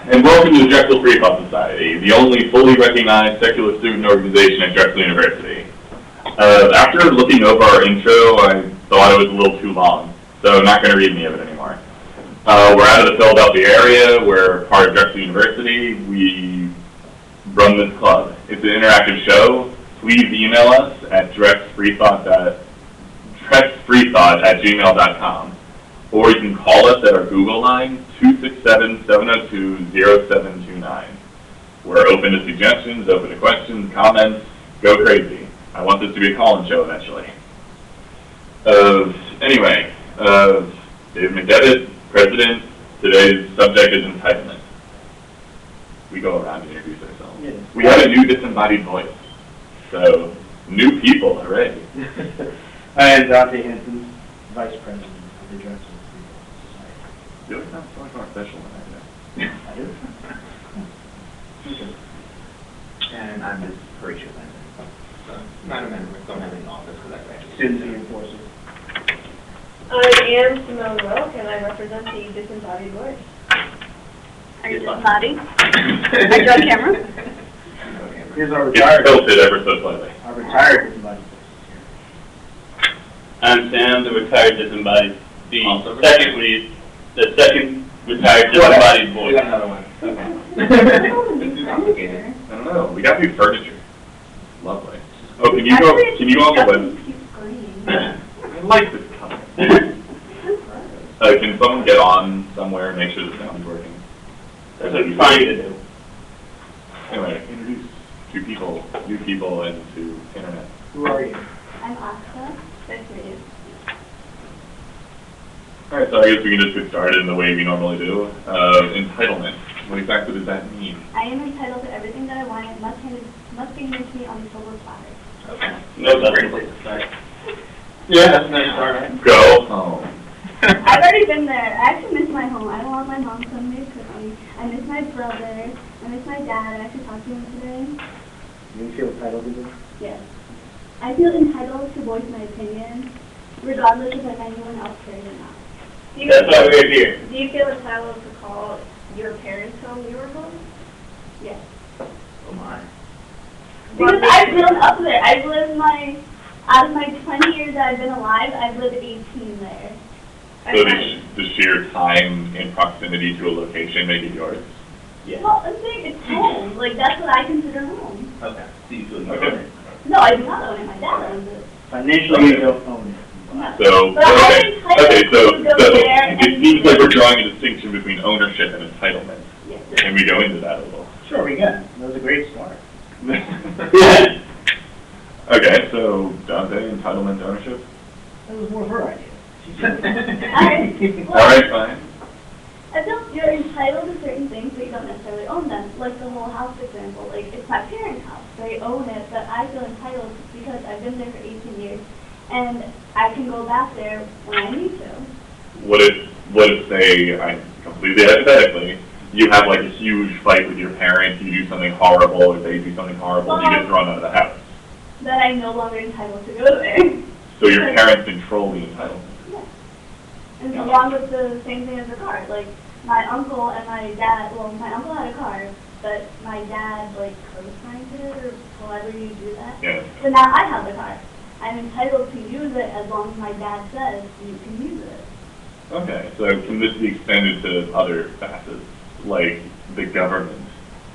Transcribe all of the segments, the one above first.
and welcome to the Drexel Freethought Society, the only fully recognized secular student organization at Drexel University. After looking over our intro, I thought it was a little too long, so I'm not going to read any of it anymore. We're out of the Philadelphia area. We're part of Drexel University. We run this club. It's an interactive show. Please email us at drexfreethought@gmail.com. Or you can call us at our Google line, 267-702-0729. We're open to suggestions, open to questions, comments. Go crazy. I want this to be a call-in show eventually. Anyway, David McDevitt, President. Today's subject is entitlement. We go around and introduce ourselves. Yeah. We have a new disembodied voice. So, new people already. I am Dante Hanson, Vice President of the Drexel Freethought Society. You always sound so much more official than I do. And I'm just Horatio Landon. Not a member, don't have any office because I graduated. Students and enforcers. I am Simone Wilk, and I represent the disembodied voice. Are you disembodied? Are you on camera? Here's our retired. Tilted ever so slightly. Our retired disembodied voice. I'm Sam, the retired disembodied. The second retired disembodied voice. We got another one. Okay. I don't know. We got new furniture. Lovely. Oh, can you go on the web? I like this color. Can someone get on somewhere and make sure the sound's working? That's what I'm trying to do. Anyway, introduce new people, and to internet. Who are you? I'm Asta. Nice to meet you. Alright, so I guess we can just get started in the way we normally do. Entitlement. What exactly does that mean? I am entitled to everything that I want and must be handed to me on the silver platter. Okay. No, that's great place to start. Yeah, that's a nice start, right? Go home. I've already been there. I actually miss my home. I don't want my mom to come here cooking. I miss my brother. I miss my dad. I actually talked to him today. You feel entitled to this? Yes. I feel entitled to voice my opinion, regardless of if anyone else cares or not. That's why we're here. Do you feel entitled to call your parents' home your home? Yes. Oh my. Because I've grown up there. I've lived out of my 20 years that I've been alive, I've lived 18 there. So the sheer time and proximity to a location make it yours? Yeah. Well, I'm saying it's home. Like, that's what I consider home. Okay. So you feel you Okay. own it. No, I do not own it. My dad owns it. Financially, you don't own it. No. So, But I'm entitled so to go there and it seems like we're drawing a distinction between ownership and entitlement. Yes. Can we go into that a little? Sure, we can. That was a great start. Okay, so Dante, entitlement to ownership? That was more of her idea. Alright. Alright, fine. I feel you're entitled to certain things, but you don't necessarily own them. Like the whole house example. Like, it's my parents' house. They own it, but I feel entitled because I've been there for 18 years. And I can go back there when I need to. What if say, I completely hypothetically, you have like a huge fight with your parents, you do something horrible, or they do something horrible, and you get thrown out of the house? Then I'm no longer entitled to go there. So your parents control the entitlement? Yeah. And along with the same thing as the car. Like, my uncle and my dad, well, my uncle had a car, but my dad, like, co-signed it, or however you do that. Yeah. So now I have the car. I'm entitled to use it as long as my dad says you can use it. Okay, so can this be extended to other facets? Like the government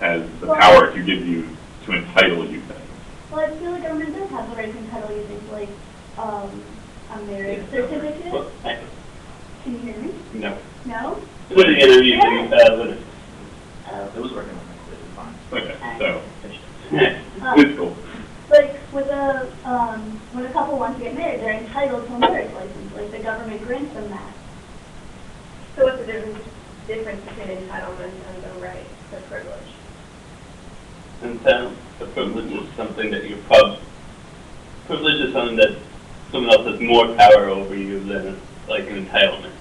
has the power to give you, to entitle you things? Well, I feel like government does have the right to entitle you things like a marriage certificate. Can you hear me? No. No? Put it in a meeting. It was working on my quiz. It's fine. Okay, so Yeah. it's cool. Like with when a couple wants to get married, they're entitled to a marriage license. Like the government grants them that. So what's the difference between entitlement and the right, the privilege? And the privilege is something that privilege is something that someone else has more power over you than like an entitlement.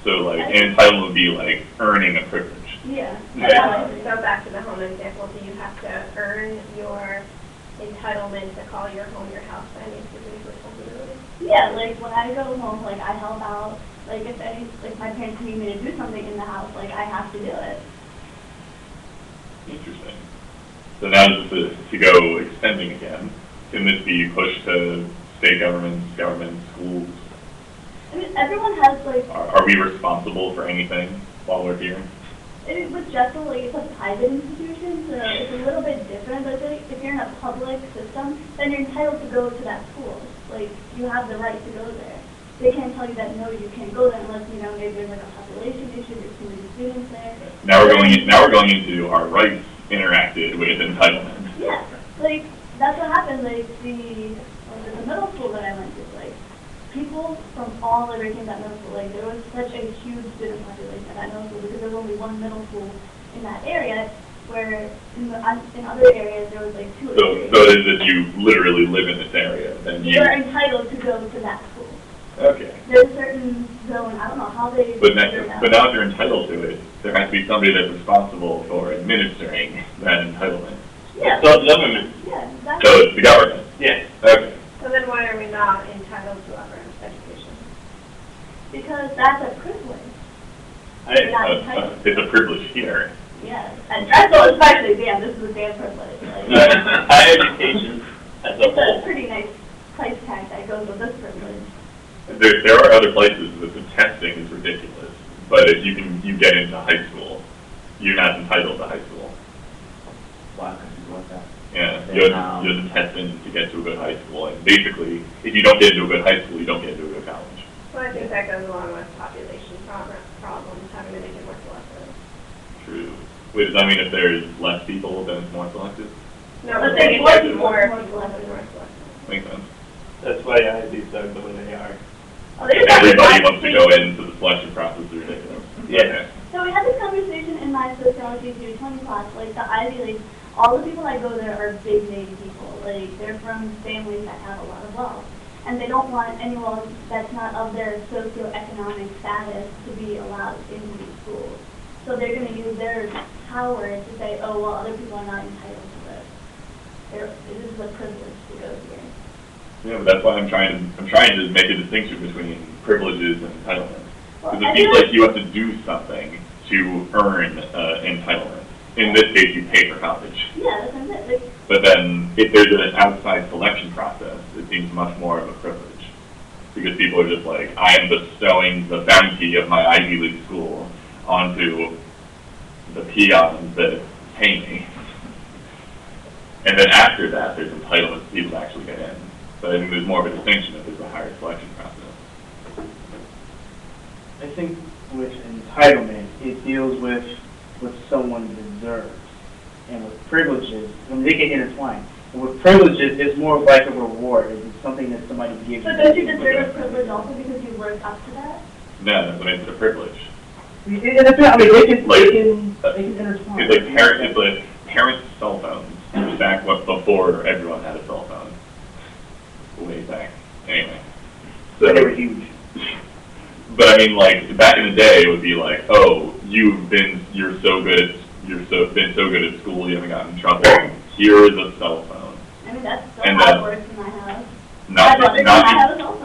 So like an entitlement would be like earning a privilege. Yeah. So back to the home example, do you have to earn your entitlement to call your home your house by any specific responsibility? Yeah, like when I go home, like I help out. Like if my parents need me to do something in the house, like I have to do it. Interesting. So now to go extending again, can this be pushed to state governments, schools? I mean, everyone has like. Are we responsible for anything while we're here? With Drexel, like, it's a private institution, so it's a little bit different. But if you're in a public system, then you're entitled to go to that school. Like, you have the right to go there. They can't tell you that no, you can't go there unless maybe there's like a population issue. There's too many students there. Now we're going into our rights interacted with entitlement. Yeah, like that's what happened. Like the middle school that I went to, like people from all over came to that middle school. Like there was such a huge student population at that middle school because there was only one middle school in that area. Where in other areas there was like two. So if you literally live in this area, then you're entitled to go to that school. Okay. There's a certain zone. I don't know how they. But now if you're entitled to it, there has to be somebody that's responsible for administering that entitlement. Yeah. So the government. Yeah, exactly. So it's the government. Yes. Okay. So then why are we not entitled to our education? Because that's a privilege. It's a privilege here. Yes, and Drexel especially, damn, this is a damn privilege. Like, Higher education as a it's a whole. pretty nice price tag that goes with this privilege. There are other places that the testing is ridiculous, but if you get into high school, you're not entitled to high school. Wow, countries like that. Yeah, you have to test in to get to a good high school, and basically, if you don't get into a good high school, you don't get into a good college. Well, I think that goes along with population problems, having to make it more selective. True. Wait, does that mean if there's less people, then it's more selective? No, but they more get people, more more people, selective. more selective. Makes sense. That's why IITs are the way they are. Oh, there's Everybody wants to go into the selection process is ridiculous. Yeah. So we had this conversation in my sociology 320 class, like the Ivy League, all the people that go there are big name people. Like they're from families that have a lot of wealth. And they don't want anyone that's not of their socioeconomic status to be allowed into these schools. So they're going to use their power to say, oh, well, other people are not entitled to this. This is a privilege to go here. Yeah, but that's why I'm trying to make a distinction between privileges and entitlement. Well, Because it seems like you have to do something to earn entitlement. In this case, you pay for college. Yeah, that's what I'm saying. But then, if there's an outside selection process, it seems much more of a privilege. Because people are just like, I am bestowing the bounty of my Ivy League school onto the peons that pay me. And then after that, there's entitlement for people to actually get in. But I think there's more of a distinction if there's a higher selection process. I think with entitlement, it deals with what someone deserves. And with privileges, when they get intertwined. And with privileges, it's more of like a reward. It's something that somebody gives you. So don't you deserve a privilege also because you worked up to that? No, that's what makes it a privilege. I mean, they can intertwine. It's like parents' cell phones. Back before everyone had a cell phone. Way back. Anyway. So, They were huge. But I mean, like back in the day, it would be like, oh, been so good at school, you haven't gotten in trouble. Here is a cell phone. I mean, that's still And how it then- works in my house.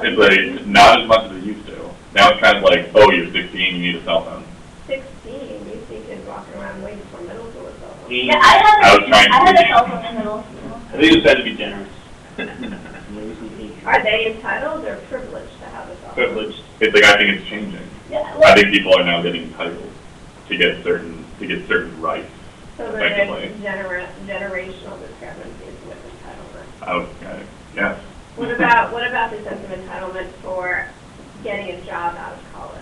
It's like not as much as it used to. Now it's kind of like, oh, you're 16, you need a cell phone. 16, you see kids walking around way before middle school or so. Yeah, I had a be- cell phone in middle school. I think it's had to be generous. Are they entitled or privileged to have a cell phone? Privileged. It's like I think it's changing. Yeah, I like, think people are now getting entitled to get certain rights. So then there's generational discrepancies with entitlement. Yes. What about the sense of entitlement for getting a job out of college?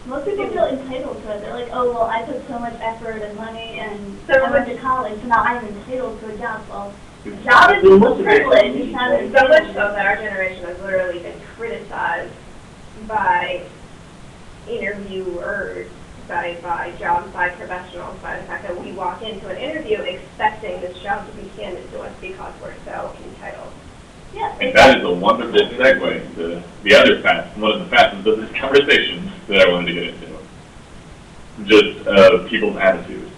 most people feel entitled to it. They're like, oh, well, I put so much effort and money and So I went to college, so now I'm entitled to a job. Well, a job is a privilege. It's not a So much so that our generation has literally been criticized by interviewers, by jobs, by professionals, by the fact that we walk into an interview expecting this job to be handed to us because we're so entitled. Yeah. And that is a wonderful segue to the other one of the facets of this conversation that I wanted to get into. Just people's attitude.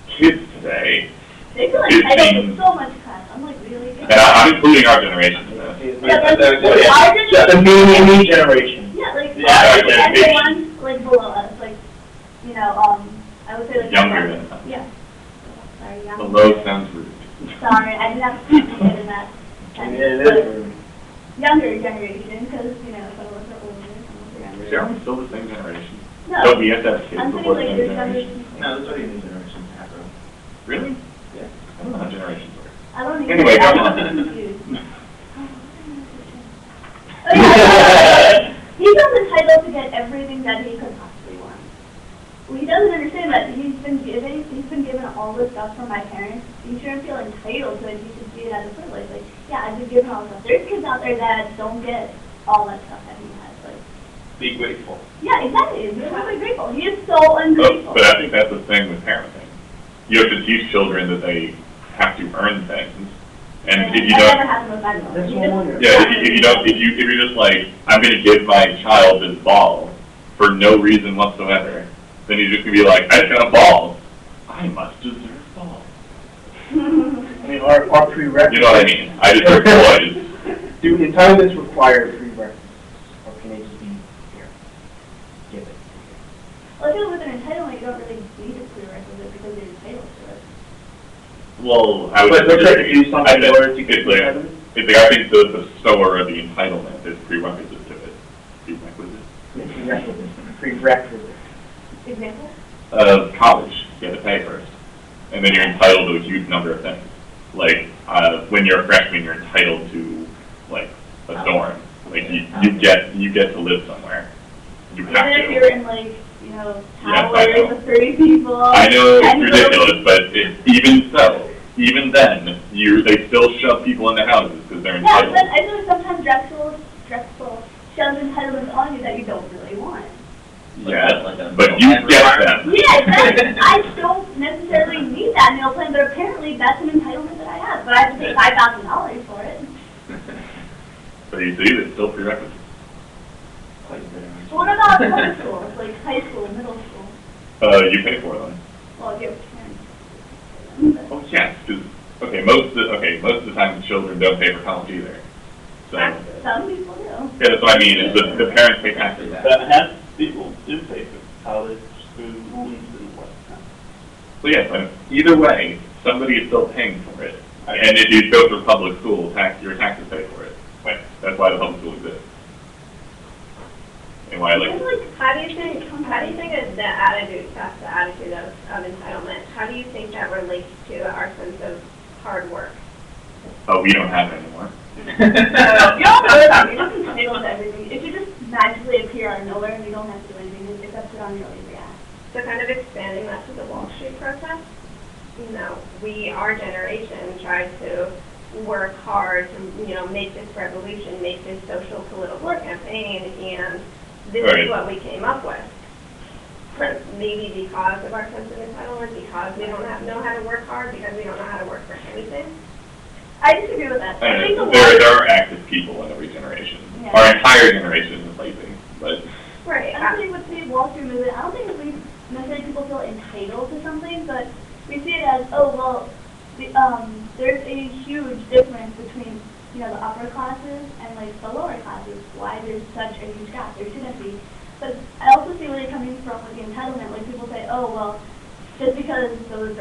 Kids today. They feel entitled to so much crap. I'm like, really? And I'm including our generation in this. Yeah, that's The me generation. yeah, like Yeah, everyone like below us, like you know, I would say like Younger than us. Yeah. Sorry, The younger. low sounds rude. Sorry, I didn't have to speak it in that sense. Yeah, it but is rude. Younger generation, because, you know, some of us are older, some of us are younger. Aren't we still the same generation? No. Don't we have to have kids I'm saying before the like same there's generation? generation. No, there's already a new generation after. Really? Yeah. I don't know how generations work. I don't even Anyway, know. go on. I'm confused. Oh, yeah. He feels entitled to get everything that he could possibly want. Well, he doesn't understand that he's been given all this stuff from my parents. He shouldn't feel entitled to it. He should see it as a privilege. Like, yeah, I've been given all this stuff. There's kids out there that don't get all that stuff that he has. Like, Be grateful. yeah, exactly. He's really grateful. He is so ungrateful. But I think that's the thing with parenting. You have to teach children that they have to earn things. And if you that don't, never happened with my mom. That's He one just- wonder. yeah, if you don't, if you're just like, I'm going to give my child this ball for no reason whatsoever, then you're just going to be like, I just got a ball. I must deserve balls. I mean, our prerequisites. You know what I mean? I deserve boys. Do entitlements require prerequisites, or can they just be here? Give it. Well, I feel with an entitlement, you don't really need a prerequisite because you're entitled to it. Well, I would But they're trying to do something in order to get it's like, entitlement? it's like, I think the sower of the entitlement is prerequisite to it. Prerequisite? Prerequisite. Example? College, you have to pay first. And then you're entitled to a huge number of things. Like, when you're a freshman, you're entitled to, like, a dorm. Like, you get to live somewhere. You have Even if to. you're in, like, you know, Yes, I know. towers of 30 people. I know it's and ridiculous, but even so, even then, they still shove people into houses because they're Yeah, entitled. but I feel like sometimes Drexel shoves entitlements on you that you don't really want. Yeah, but you get them. Yeah, exactly. I don't necessarily need that meal plan, but apparently that's an entitlement that I have. But I have to pay $5,000 for it. So you see, it's still prerequisite. So what about public schools, like high school, middle school? You pay for them. Well, your parents. Oh, yes, because, most of the time the children don't pay for college either. So, Some people do. yeah, that's what I mean, is the parents pay taxes. But half people do pay for college, schools, and whatnot. So yes, either way, somebody is still paying for it. And if you go to a public school, your taxes pay for it. Right. That's why the public school exists. And why, like, How do you think that the attitude, that's the attitude of entitlement, how do you think that relates to our sense of hard work? oh, we don't have it anymore. You don't know that. You're just entitled to everything. It should just magically appear out of nowhere and you don't have to do anything. It's up to on your lazy ass. So kind of expanding that to the Wall Street protest, our generation tried to work hard to, make this revolution, make this social political campaign, and this is what we came up with. Maybe because of our sense of entitlement, because we don't know how to work hard, because we don't know how to work for anything. I disagree with that. I think There are active people in every generation. Yeah. Our entire generation is lazy, but Right. I think with the Wall Street movement, I don't think we necessarily people feel entitled to something, but we see it as, there's a huge difference between, the upper classes and like the lower classes. Why there's such a huge gap? There shouldn't be. But I also see where you're coming from with the entitlement. Like people say, just because those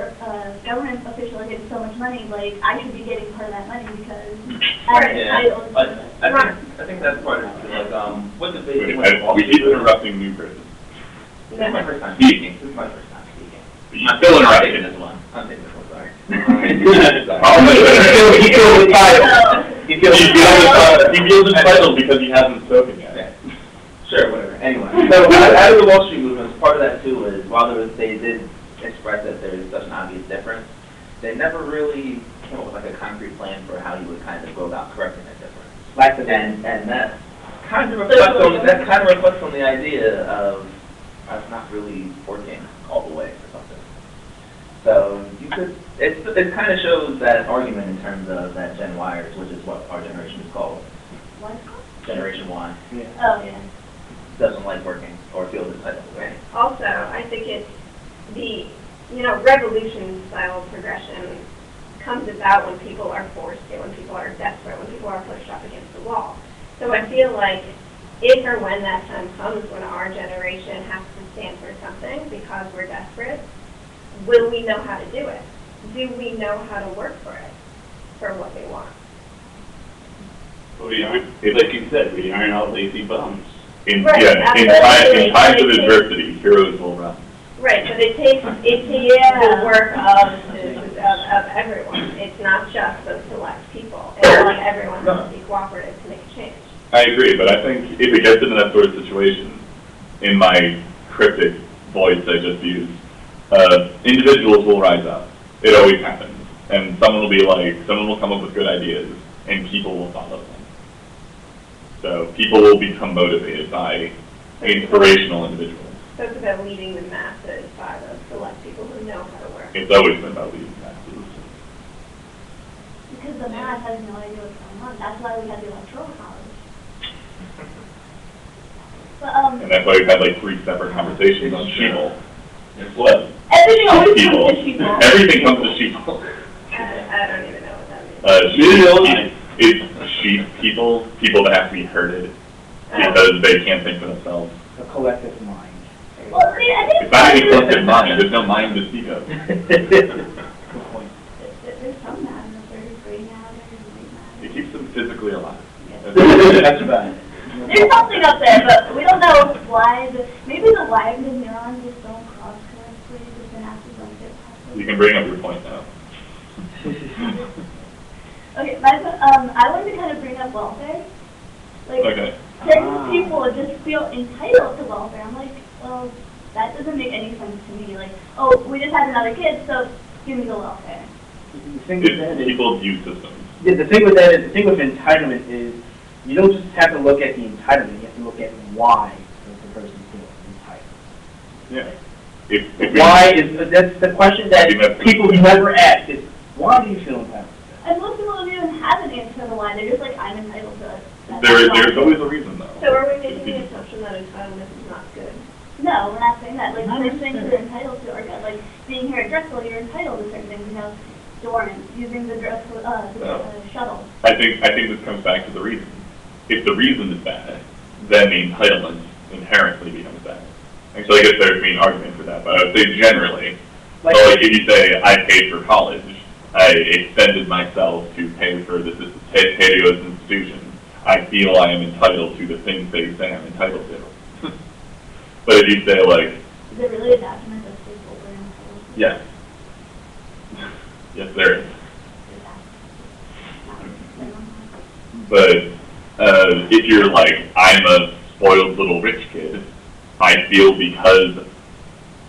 government officials are getting so much money, like I should be getting part of that money because I'm entitled. But I think that's part of it. Like, what debate? we keep interrupting new person. This is my first time speaking. But you still interrupting. this one. I'm taking this one. Sorry. He feels entitled. He feels entitled because he hasn't spoken yet. Yeah. Sure, whatever. Anyway, so out of the Wall Street movement, part of that too is while they did express that there is such an obvious difference, they never really came up with like a concrete plan for how you would kind of go about correcting that difference. And that kind of reflects on the idea of us not really working all the way or something. So it kind of shows that argument in terms of that Gen Yers, which is what our generation is called. What's it called? Generation Y. Yeah. Oh, yeah. Doesn't like working or feels entitled to working. Also, I think it's the, revolution style progression comes about when people are forced to, when people are desperate, when people are pushed up against the wall. So I feel like if or when that time comes when our generation has to stand for something because we're desperate, will we know how to do it? Do we know how to work for it, for what we want? We aren't, like you said, we aren't all lazy bums. Right, Yeah, in absolutely. times of adversity, heroes will rise. Right, but it takes the work of everyone. It's not just those select people. It's like everyone has to be cooperative to make a change. I agree, but I think if it gets into that sort of situation, in my cryptic voice I just used, individuals will rise up. It always happens. And someone will come up with good ideas, and people will follow them. So people will become motivated by inspirational individuals. So it's about leading the masses by the select people who know how to work. It's always been about leading the masses. Because the mass has no idea what's going on. That's why we have the electoral college. But, And that's why we've had like 3 separate conversations on sheeple. What? everything always Sheeple. comes to sheeple. Everything comes to sheeple. I don't even know what that means. It's sheep people that have to be herded because they can't think for themselves. A collective mind. Well, see, I think It's not even collective mind. There's no mind to speak of. Good point. there's some madness, there's gray matter, there's white matter. It keeps them physically alive. That's about it. There's something up there, but we don't know why. Maybe the why of the neurons just don't cross correctly. The synapses don't get crossed. You can bring up your point now. Okay, I wanted to kind of bring up welfare. Like, Okay. certain people just feel entitled to welfare. I'm like, well, that doesn't make any sense to me. Like, oh, we just had another kid, so give me the welfare. The thing with that is, People view systems. the thing with that is, the thing with entitlement is, you don't just have to look at the entitlement, you have to look at why does the person feel entitled. Yeah. If Why is, that's the question that people never ask is, why do you feel entitled? And most people don't even have an answer to the why. They're just like, I'm entitled to it. there's always a reason though. So are we making the assumption that entitlement is not good? No, we're not saying that. Like, certain things you're entitled to are good. Like, being here at Drexel, you're entitled to certain things. You know, dorms, using the Drexel shuttle. I think this comes back to the reason. If the reason is bad, then the entitlement inherently becomes bad. Actually, I guess there's an argument for that, but I would say generally, Like, so like if you say I paid for college, I extended myself to pay for this institution, I feel I am entitled to the things they say I'm entitled to. But if you say like, Is it really a document that states what we're entitled to? yes, yes there is. But if you're like, I'm a spoiled little rich kid, I feel because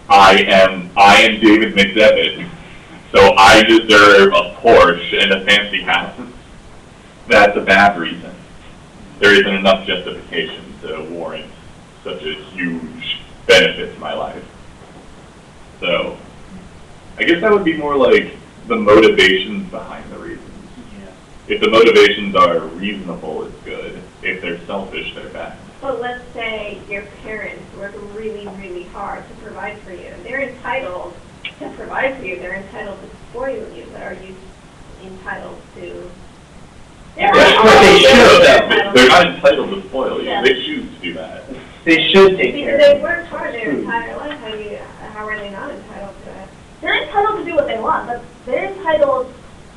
I am David McDevitt, so I deserve a Porsche and a fancy house. That's a bad reason. There isn't enough justification to warrant such a huge benefit to my life. So, I guess that would be more like the motivations behind the reasons. If the motivations are reasonable, it's good. If they're selfish, they're bad. But let's say your parents work really, really hard to provide for you. They're entitled to provide for you. They're entitled to spoil you. But are you entitled to? They're not entitled to spoil you. Yeah. They choose to do that. they should take care Because of they it. worked hard their entire life. How are they not entitled to it? They're entitled to do what they want, but they're entitled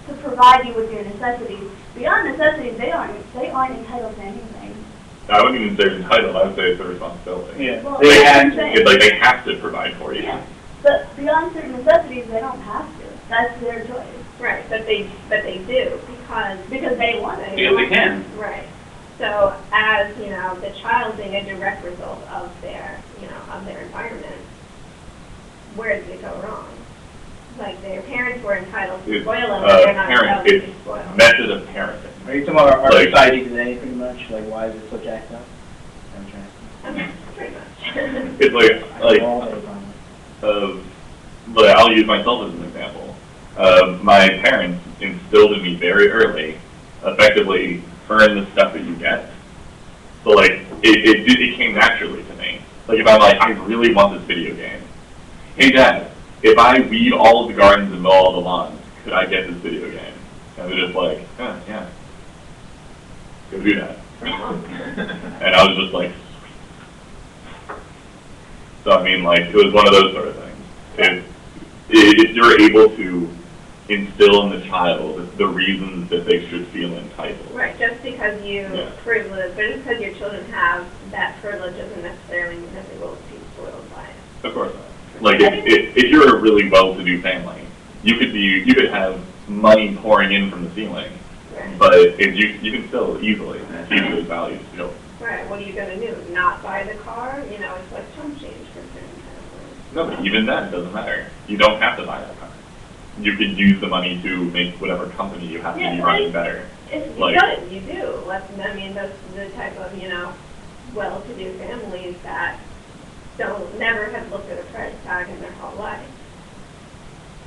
to provide you with your necessities. Beyond necessities, they aren't entitled to anything. I wouldn't even say entitled. I would say it's a responsibility. Yeah. Well, They that's what have I'm to. saying. It's like they have to provide for you. Yeah. But beyond certain necessities, they don't have to. That's their choice. Right, but they do because they want it. Because they can. Right. So as the child being a direct result of their environment, where did it go wrong? Like their parents were entitled to It's, spoil them, but they're not parent, entitled to be it's spoiled. method of parenting. Are you talking about our Like- society today, pretty much? Like, why is it so jacked up? I'm trying to Pretty much. It's like all day problem. but I'll use myself as an example. My parents instilled in me very early, effectively, earn the stuff that you get. So like, it came naturally to me. Like if I'm like, I really want this video game. Hey Dad, if I weed all of the gardens and mow all the lawns, could I get this video game? And they're just like, yeah, go do that. And I was just like, so I mean, like, it was one of those sort of things. if you're able to instill in the child the reasons that they should feel entitled. Right, just because you privilege, but just because your children have that privilege doesn't necessarily mean that they will be spoiled by it. Of course not. Like if you're a really well-to-do family, you could have money pouring in from the ceiling, right. But if you can still easily teach those values to children. Right, what are you going to do? Not buy the car? You know, it's like chump change for certain families. No, but even then, it doesn't matter. You don't have to buy that car. You could use the money to make whatever company you have to be running better. If like, you do. I mean, that's the type of, you know, well-to-do families that never have looked at a price tag in their whole life.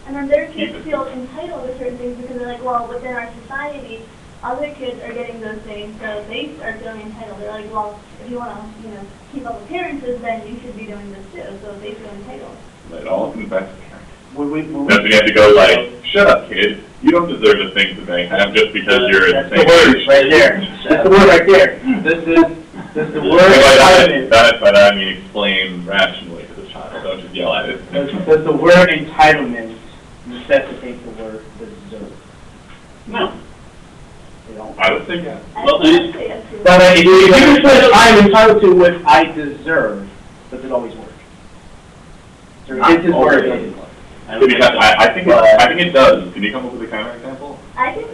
And then their kids feel entitled to certain things because they're like, well, within our society, other kids are getting those things, so they start feeling entitled. They're like, well, if you want to, you know, keep up appearances, then you should be doing this too. So they feel entitled. It all comes back to parents. That's when you have to go like, shut up, kid. You don't deserve the things that they have just because you're That's the same the word age. right there. That's the word right there. This is the word entitlement. By that I mean explain rationally to the child. Don't just yell at it. Does the word entitlement necessitate the word deserve? No. They don't. I would think yes. Well, I'd say yes too. But if you replace I'm entitled to with I deserve, does it always work? It's his word. It doesn't work. I think it does. Can you come up with a counterexample? I think,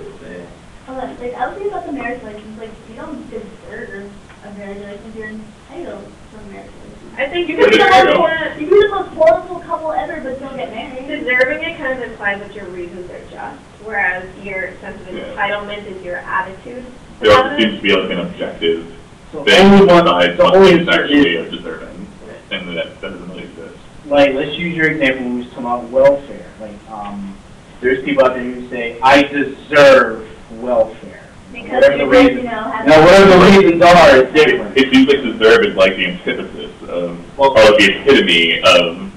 hold on, like, I was thinking about the marriage license, like, you don't deserve a marriage license, you're entitled to a marriage license. I think You can be the most horrible couple ever, but still get married. deserving it kind of implies that your reasons are just, whereas your sense of entitlement is your attitude. There also seems to be like an objective So thing only one, besides the what only kids actually is, are deserving, and that doesn't really exist. like, let's use your example when we was talking about welfare. Like, there's people out there who say, I deserve welfare. Because Whatever the you reason, you know, have. whatever the reasons are, it's different. It seems like deserve is like the antithesis of, or like the epitome of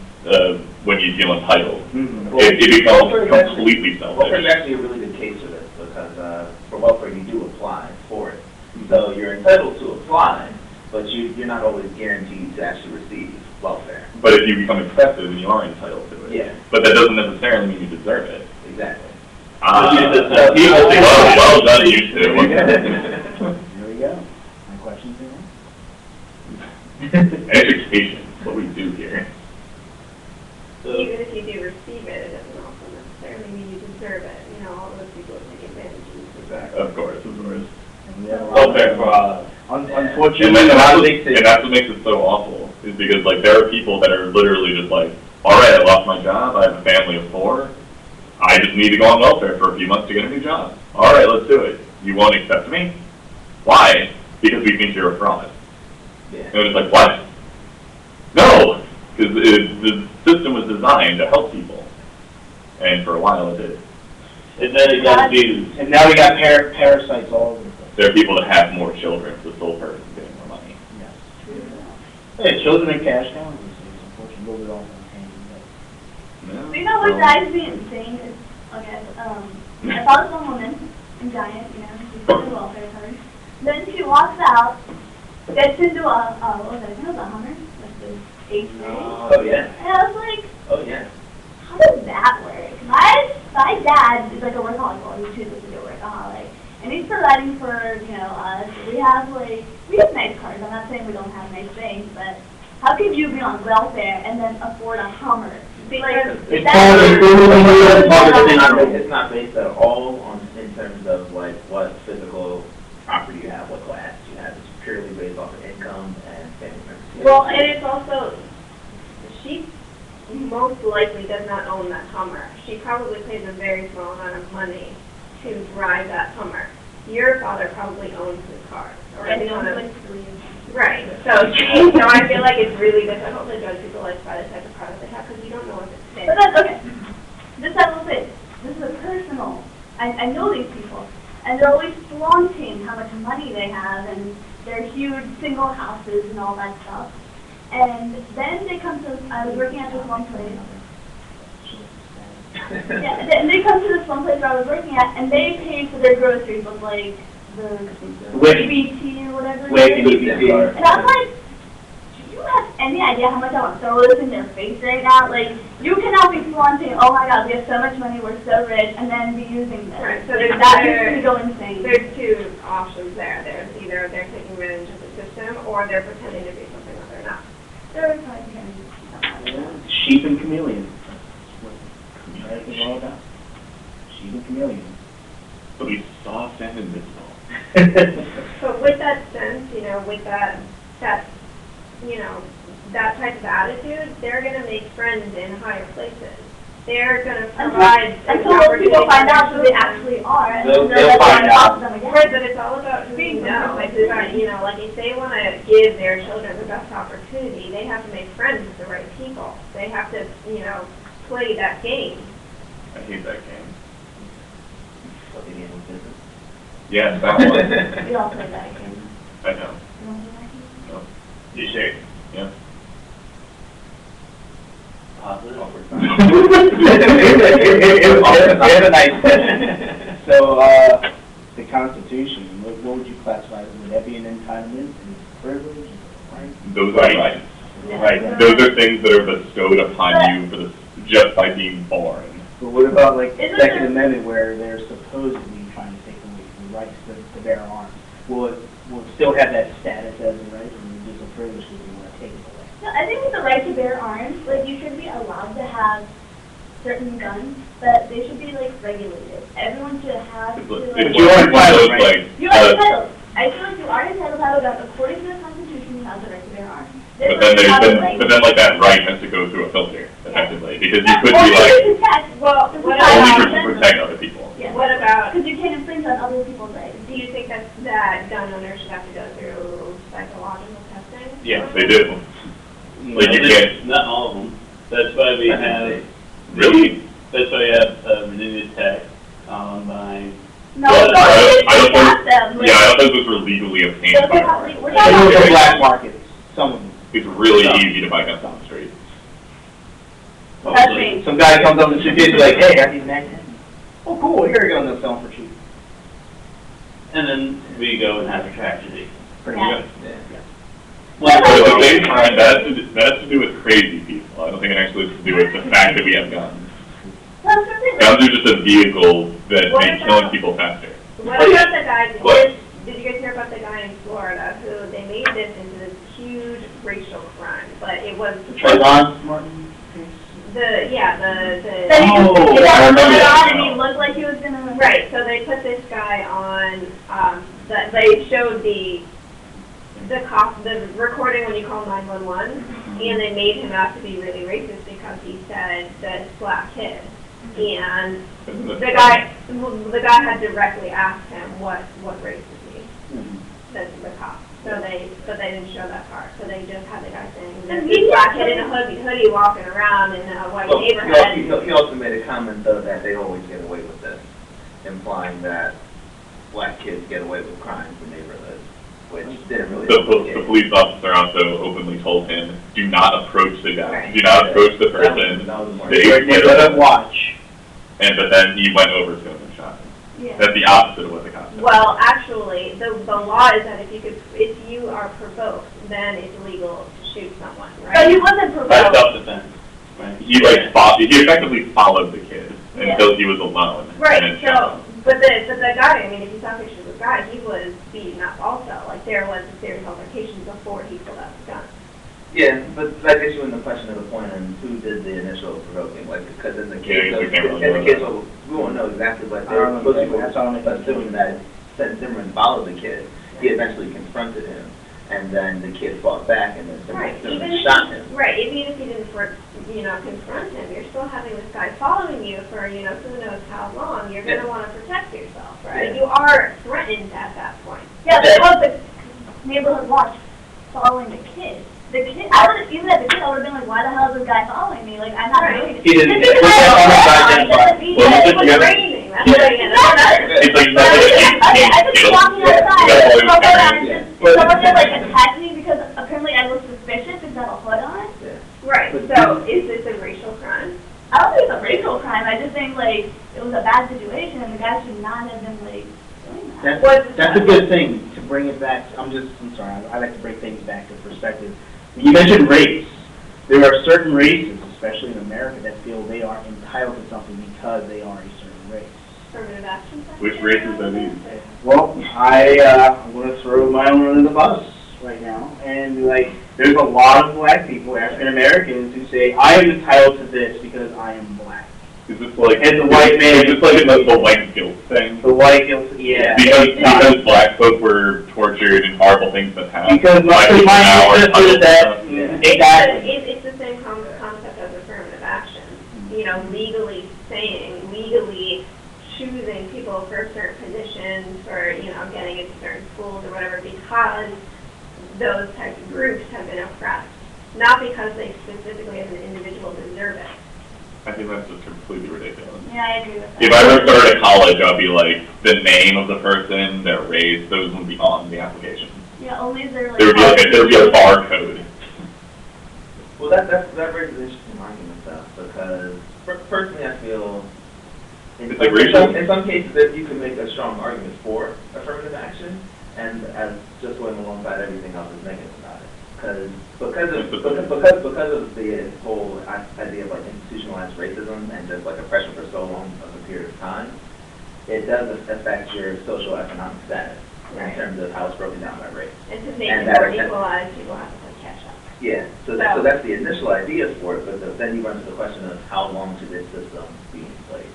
when you feel entitled. Mm-hmm. It becomes completely Welfare is selfish. actually a really good case for this, because for welfare, you do apply for it. So you're entitled to apply, but you're not always guaranteed to actually receive welfare. But if you become accepted, then you are entitled to it. Yeah. But that doesn't necessarily mean you deserve it. Exactly. Well done, you two. There we go. My question's in Education, what we do here. Even if you do receive it, it doesn't also necessarily mean you deserve it. You know, all those people take advantage of it. Of course. Welfare for all. Unfortunately, And that's what makes it so awful, is because like there are people that are literally just like, all right, I lost my job, I have a family of 4, I just need to go on welfare for a few months to get a new job. All right, let's do it. You won't accept me? Why? Because we think you're a fraud. Yeah. And it's like, what? No, because the system was designed to help people, and for a while it did. And then it got abused. And now we got parasites all over the place. There are people that have more children for the sole purpose of getting more money. Yes. Hey, children in cash cows these days, unfortunately, a little bit off on the No? You know what drives me insane is, okay, I saw this one woman in Giant, you know, she's got the welfare card. Then she walks out, gets into what was it, I think it was a Hummer, like the 8th grade. Oh, yeah. And I was like, Oh, yeah. how does that work? My dad is like a workaholic, well, he chooses to be a workaholic. And he's providing for, you know, us. We have nice cars. I'm not saying we don't have nice things, but how could you be on welfare and then afford a Hummer? Like, It's not based at all on in terms of like what physical property you have, what class you have. It's purely based off of income and family members. Well, and it's also, she most likely does not own that Hummer. She probably pays a very small amount of money to drive that Hummer. Your father probably owns his car. Or and any he kind owns of, like 3. right. So, you know, I feel like it's really difficult to judge people like by the type of car that they have because you don't know if it's fit. But that's okay. This I will say, this is a personal. I know these people, and they're always flaunting how much money they have and their huge single houses and all that stuff. And then they come to, I was working at this one place. Yeah, and they come to this one place where I was working at, and they pay for their groceries with like the WIC. EBT or whatever. WIC it and is. EBT. And I'm like, do you have any idea how much I want to throw this in their face right now? Like, you cannot be flaunting, oh my god, we have so much money, we're so rich, and then be using this. Right, so That makes me go insane. There's two options there. There's either they're taking advantage of the system or they're pretending to be something that they're not. They're probably pretending. Sheep and chameleons. That's what it's all about. Sheep and chameleons. But we soft and invisible. But with that sense, you know, with that, you know, that type of attitude, they're going to make friends in higher places. They're going to provide until those people find out who they actually are, and they'll find out. Them again. Right, but it's all about who you know. Like, you know, like if they want to give their children the best opportunity, they have to make friends with the right people. They have to, you know, play that game. I hate that game. What the game of business. Yeah, that one. We all play that game. I know. You want to play that game? No. You sure? Yeah. Positive? So, the Constitution, what would you classify as? Would that be an entitlement and privilege? Right? Those are rights. Right. Those are things that are bestowed upon you for just by being born. But what about like the Isn't Second there- Amendment where they're supposedly trying to take away the rights to bear arms? Will it still have that status as a right, or just a privilege that you want to take it away? No, I think with the right to bear arms, like, you should be allowed to have certain guns, but they should be, like, regulated. Everyone should have to, If like, you are one of those, like, you are entitled. I feel like you are entitled to have a gun. According to the Constitution, you have the right to bear arms. but then like that right has to go through a filter, effectively, because you could Well, be like, you can protect, Well, this is what not only an to option. protect other people. Yeah. What about, Because you can't infringe on other people's rights. do you think that gun owners should have to go through psychological testing? Yes, they do. Like you can't, Not all of them. That's why we have, really? that's why we have renewed attack, Columbine. No, Well, but I don't you can them. Yeah, I don't think those were legally obtained They're by probably- arms. we're They talking go about to black markets, some of them. It's really easy to buy guns on the street. That's me. Some guy comes up to the street and is like, hey, I got these magnets. Oh, cool, here you go, and they'll sell them for cheap. And then we go and have a tragedy. Pretty Yeah. good. Well, at the same time, that has to do with crazy people. I don't think it actually has to do with the fact that we have guns. That's the thing. Guns are just a vehicle that What make about- killing people faster. What about the guy, What? did you guys hear about the guy in Florida who, they made this into this huge racial crime, but it was Trayvon Martin case? the Then he Oh, just, he I got remember put that on and he now. looked like he was gonna. right, so they put this guy on, they showed the recording when you call 911, and they made him out to be really racist because he said this black kid. And the guy had directly asked him what race is he, said to the cop. But they didn't show that part. So they just had the guy saying And this he black also- kid in a hoodie walking around in a white Well, neighborhood. he also made a comment, though, that they always get away with this, implying that black kids get away with crimes in neighborhoods, which didn't really. The police officer also openly told him, do not approach the guy. Right. Do not approach the person. That was more. They Let him watch. but then he went over to him and shot him. Yeah. That's the opposite of what the cop said. Well, actually, the law is that if you are provoked, then it's illegal to shoot someone, But right? he wasn't By provoked. self-defense, right? He he effectively followed the kid until he was alone. and Right, then shot him. but the guy, I mean, if you saw pictures of the guy, he was beaten up also. Like, there was a serious altercation before he pulled out his gun. Yeah, but that gets you in the question of the point on who did the initial provoking, like, because in the case Yeah, of, we can't really in the know case that. of, we won't know exactly, but I there don't were know supposed exactly. That's all I'm to making assume that since Zimmerman followed the kid, he eventually confronted him, and then the kid fought back, and then Right, Zimmerman even shot him. Right, even if you didn't, confront him, you're still having this guy following you for, who knows how long. You're going to want to protect yourself, right? Yeah. You are threatened at that point. Yeah, but it was the neighborhood watch following the kid. The kid, I would have, even as a kid, I would have been like, why the hell is this guy following me? Like, I'm not Right. doing it. He didn't- Just because he I didn't have a identify. gun doesn't mean Well, that he it was didn't- raining. That's Yeah. what it is. It's like I could be walking outside, That's all he was someone carrying. just like attacked me because apparently I look suspicious because I have a hood on. Right, so is this a racial crime? I don't think it's a racial crime. I just think like it was a bad situation and the guy should not have been like doing that. That's a good thing to bring it back. I'm sorry, I like to bring things back to perspective. You mentioned race. There are certain races, especially in America, that feel they are entitled to something because they are a certain race. Affirmative action. Which races are these? Well, I'm going to throw my own under the bus right now. And, like, there's a lot of black people, African Americans, who say, I am entitled to this because I am black. Is this like, And the white man. is this like the white guilt thing? The white guilt, yeah. Because black folk were tortured and horrible things that happened. Because my ancestors that, exactly. It's the same concept as affirmative action. You know, legally choosing people for certain positions, for, you know, getting into certain schools or whatever, because those types of groups have been oppressed, not because they specifically as an individual deserve it. I think that's just completely ridiculous. Yeah, I agree with that. If I ever started at college, I'd be like, the name of the person, their race, those would be on the application. Yeah, only if they're like. There would be a barcode. Well, that raises an interesting argument, though, because personally, I feel in some cases that you can make a strong argument for affirmative action, and as just going alongside everything else is negative about it, because of the whole idea of like institutionalized racism and just like oppression for so long of a period of time, it does affect your social economic status in terms of how it's broken down by race. And to make it more equalized, people have to catch up. Yeah, so that's the initial idea for it, but then you run to the question of how long should this system be in place,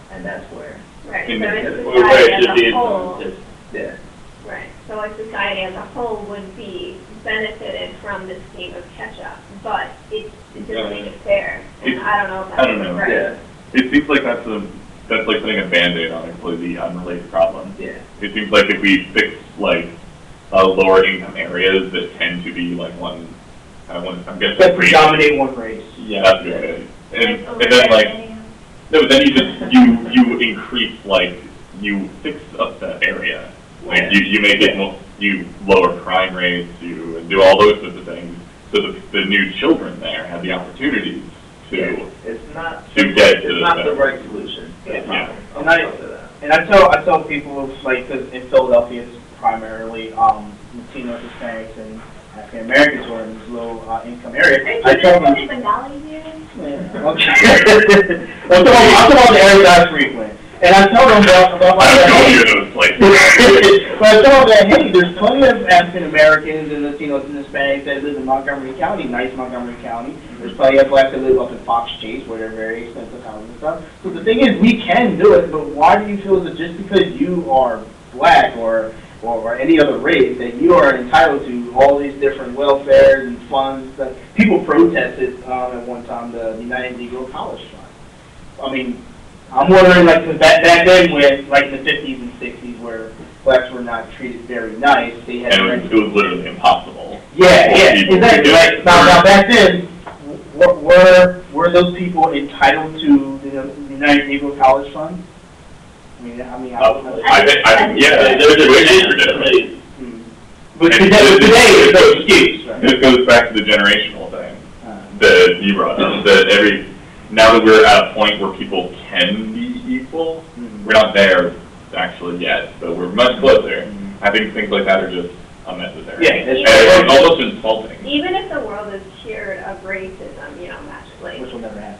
and that's where. Right. So in society as a whole. Yeah. Right. So like society as a whole would be benefited from this scheme of catch up, but it doesn't make it fair. And I don't know if that's right. Yeah. It seems like that's like putting a Band-Aid on a completely unrelated problem. Yeah. It seems like if we fix like lower income areas that tend to be like I'm guessing that predominate one race. Yeah, that's good. And then like then you increase like you fix up that area. Like you make it you lower crime rates, you do all those sorts of things, so the new children there have the opportunities to it's not get to the right solution. Yeah. And I tell people, like, because in Philadelphia it's primarily Latino, Hispanics, and African Americans who are in this low income area. I tell them. Bengali here? Yeah. Okay. I'm talking about the areas I frequent. And I tell them about my those places. But I tell them that, hey, there's plenty of African Americans and Latinos and Hispanics that live in Montgomery County, nice Montgomery County. There's plenty of blacks that live up in Fox Chase where they're very expensive houses and stuff. So the thing is, we can do it, but why do you feel that just because you are black or any other race that you are entitled to all these different welfares and funds? That people protested at one time the United Negro College Fund. I mean, I'm wondering, like, cause back then, when, like, in the 50s and 60s, where blacks were not treated very nice, they had... And it was literally impossible. Yeah, exactly. Like, now, back then, were those people entitled to the United Negro College Fund? I mean, I think, yeah, there's a way for different. But today, there's no excuse, right? This goes back to the generational thing that you brought up, that now that we're at a point where people can be equal, we're not there actually yet, but we're much closer. I think things like that are just unnecessary. Yeah, it's almost insulting. Even if the world is cured of racism, you know, magically. Which will never happen.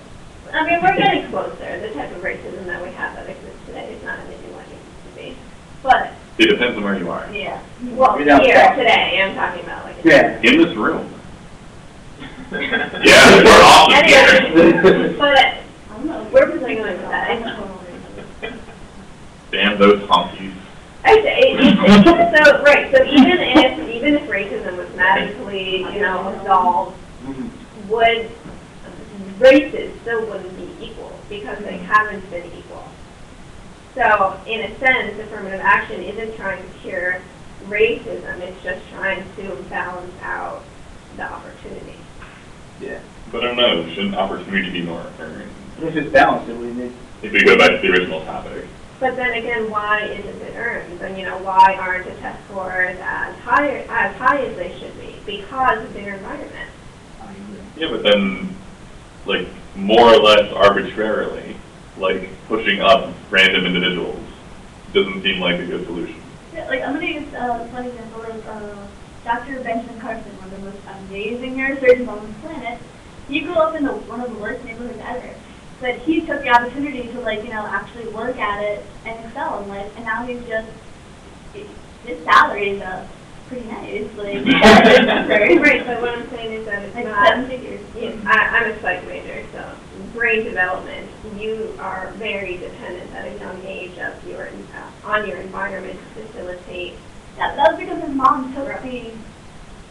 I mean, we're getting closer. The type of racism that we have that exists today is not anything like it used to be. But it depends on where you are. Yeah. Well, here today, I'm talking about like in this room. Yeah, we're all here. But we're presenting like that. Damn those honkies. So even if racism was magically, you know, absolved, races still wouldn't be equal because they haven't been equal. So in a sense, affirmative action isn't trying to cure racism; it's just trying to balance out the opportunity. Yeah. But I don't know, shouldn't opportunity be more earned? If it's balanced, it wouldn't. If we go back to the original topic. But then again, why isn't it earned? And, you know, why aren't the test scores as high as they should be? Because of their environment. Yeah, but then, like, more or less arbitrarily, like, pushing up random individuals doesn't seem like a good solution. Yeah, like, I'm going to use a fun example. Like, Dr. Benjamin Carson, one of the most amazing neurosurgeons on this planet, he grew up in one of the worst neighborhoods ever. But he took the opportunity to, like, you know, actually work at it and excel in life, and now he's just, his salary is pretty nice. Like, right, but what I'm saying is that it's like not, 7 figures. I'm a psych major, so brain development, you are very dependent at a young age of your, on your environment to facilitate. Yeah, that was because his mom took the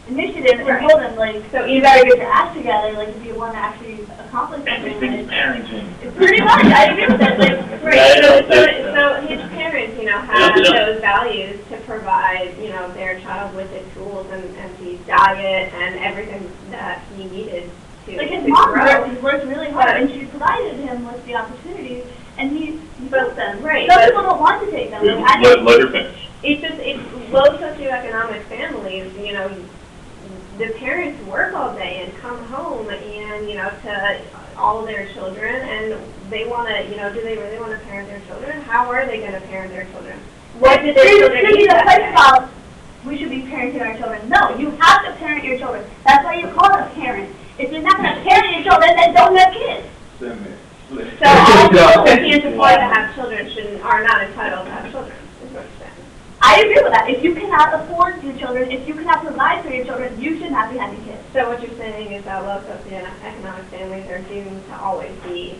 initiative and Right. told him, like, So you gotta get your act together, like, if you want to actually accomplish something. Everything's parenting. It's pretty much, I agree with that. Like, Right, so his parents, you know, have those values to provide, you know, their child with the tools and the diet and everything that he needed to like his to mom grow. worked really hard, and she provided him with the opportunities, and he took them. Right, Some but- people don't want to take them. Like, I Let her finish. It's low socioeconomic families, you know, the parents work all day and come home and, you know, to all of their children, and they want to, you know, do they really want to parent their children? How are they going to parent their children? What did their children There's need a that place day? about we should be parenting our children. No, you have to parent your children. That's why you call a parent. If you're not going to parent your children, then don't have kids. So all people who can't afford to have children are not entitled to have children, is what I'm saying. I agree with that. If you cannot afford your children, if you cannot provide for your children, you should not be having kids. So what you're saying is that low socioeconomic families are doomed to always be.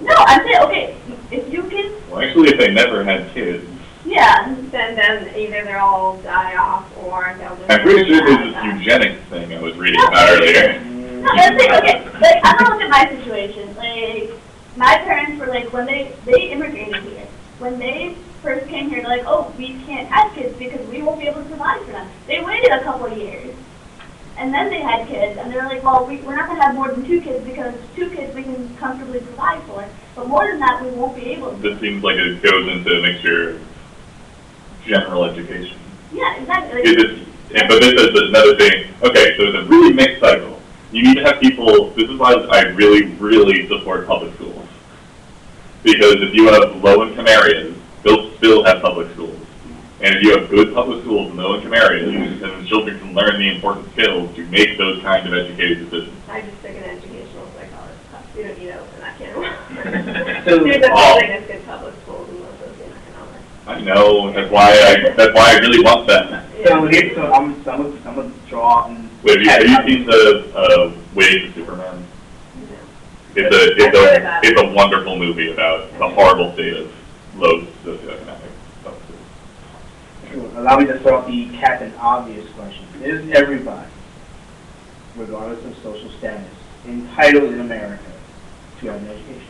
No, I'm saying, okay, if you can, Well, actually, if they never had kids, yeah. Then either they'll all die off or they'll just. I'm pretty sure there's this eugenics thing I was reading about earlier. No, I'm saying, okay, like, I'm gonna look at my situation. Like, my parents were like, when they immigrated here, when they first came here, they're like, oh, we can't have kids because we won't be able to provide for them. They waited a couple of years. And then they had kids, and they were like, well, we're not going to have more than 2 kids because 2 kids we can comfortably provide for. But more than that, we won't be able to. This seems like it goes into a mixture of general education. Yeah, exactly. But this is another thing. Okay, so it's a really mixed cycle. You need to have people, this is why I really, really support public schools. Because if you have low-income areas, they'll still have public schools. And if you have good public schools in low-income areas, then the children can learn the important skills to make those kinds of educated decisions. I just took an educational psychologist class. We don't need to open that can of worms. So- There's a building that's good public schools and low socioeconomic. I know, that's why I really want them. So I'm gonna draw and. Wait, have you seen the Waiting for Superman? Yeah. It's a wonderful movie about the horrible state of low socioeconomic. Allow me to throw out the Captain Obvious question. Is everybody, regardless of social status, entitled in America to have an education?